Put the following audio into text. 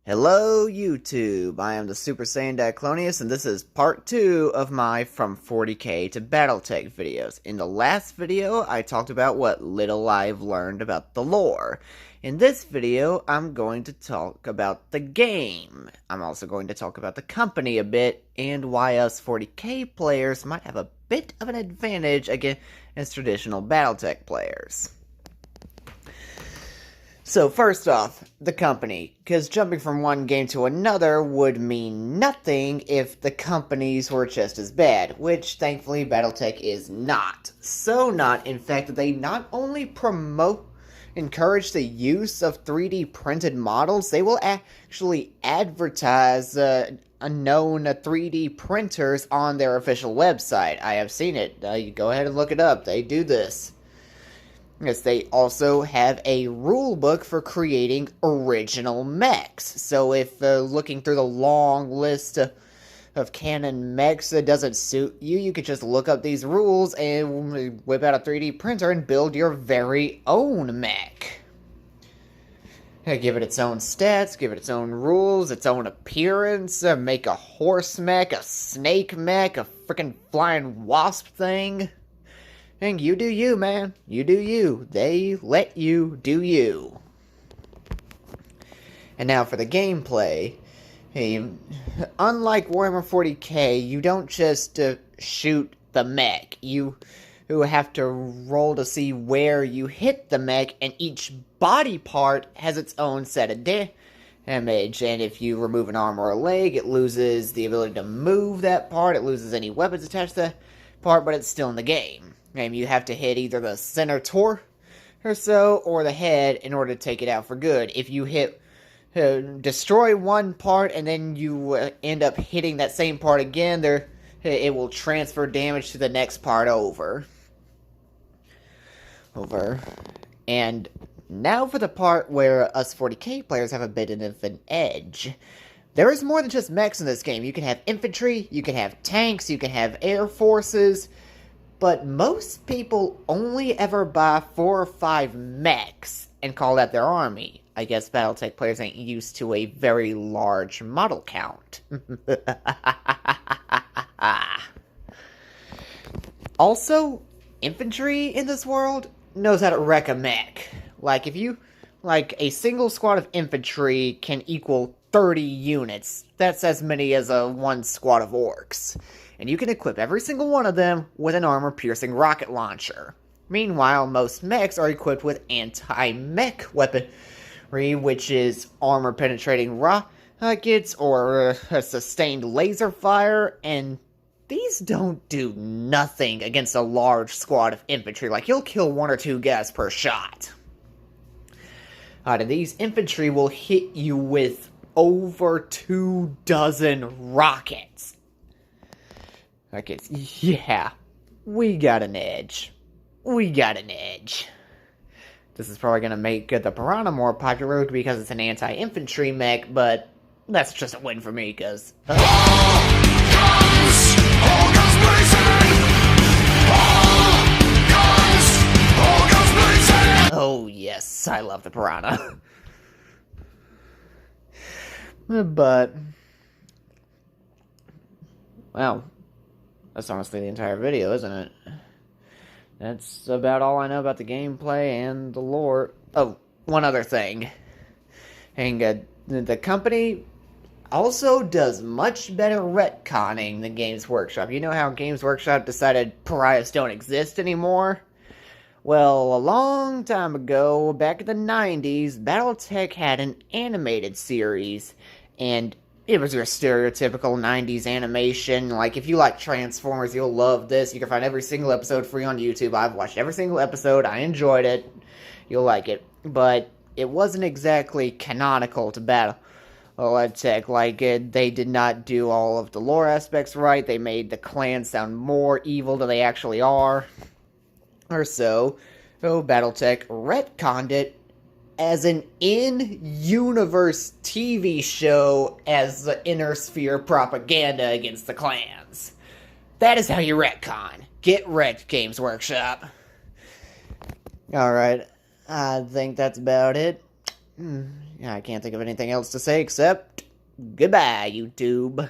Hello YouTube, I am the Super Saiyan Diclonius, and this is part 2 of my From 40k to Battletech videos. In the last video, I talked about what little I've learned about the lore. In this video, I'm going to talk about the game. I'm also going to talk about the company a bit, and why us 40k players might have a bit of an advantage against traditional Battletech players. So first off, the company, because jumping from one game to another would mean nothing if the companies were just as bad, which thankfully Battletech is not. So not, in fact, that they not only encourage the use of 3D printed models, they will actually advertise unknown 3D printers on their official website. I have seen it. You go ahead and look it up. They do this. Yes, they also have a rule book for creating original mechs. So if looking through the long list of canon mechs that doesn't suit you, you could just look up these rules and whip out a 3D printer and build your very own mech. Give it its own stats, give it its own rules, its own appearance, make a horse mech, a snake mech, a freaking flying wasp thing. And you do you, man. You do you. They let you do you. And now for the gameplay. Hey, unlike Warhammer 40k, you don't just shoot the mech. You have to roll to see where you hit the mech, and each body part has its own set of damage. And if you remove an arm or a leg, it loses the ability to move that part. It loses any weapons attached to that part, but it's still in the game. You have to hit either the center torso or the head in order to take it out for good. If you destroy one part and then you end up hitting that same part again, it will transfer damage to the next part over. And now for the part where us 40k players have a bit of an edge. There is more than just mechs in this game. You can have infantry, you can have tanks, you can have air forces. But most people only ever buy 4 or 5 mechs and call that their army. I guess Battletech players ain't used to a very large model count. Also, infantry in this world knows how to wreck a mech. Like a single squad of infantry can equal 30 units. That's as many as one squad of orcs. And you can equip every single one of them with an armor-piercing rocket launcher. Meanwhile, most mechs are equipped with anti-mech weaponry, which is armor-penetrating rockets or a sustained laser fire, and these don't do nothing against a large squad of infantry. Like, you'll kill 1 or 2 guys per shot. And these infantry will hit you with over 24 rockets. Okay, yeah, we got an edge. This is probably going to make the Piranha more popular because it's an anti-infantry mech, but that's just a win for me, because... Oh, yes, I love the Piranha. But... well... that's honestly the entire video, isn't it? That's about all I know about the gameplay and the lore. Oh, one other thing. And the company also does much better retconning than Games Workshop. You know how Games Workshop decided pariahs don't exist anymore? Well, a long time ago, back in the 90s, Battletech had an animated series, and it was your stereotypical 90s animation. Like, if you like Transformers, you'll love this. You can find every single episode free on YouTube. I've watched every single episode. I enjoyed it. You'll like it. But it wasn't exactly canonical to Battletech. Like, they did not do all of the lore aspects right. They made the clans sound more evil than they actually are. Or so. So, Battletech retconned it as an in-universe TV show as the inner sphere propaganda against the clans. That is how you retcon. Get wrecked, Games Workshop. Alright, I think that's about it. Yeah, I can't think of anything else to say except goodbye, YouTube.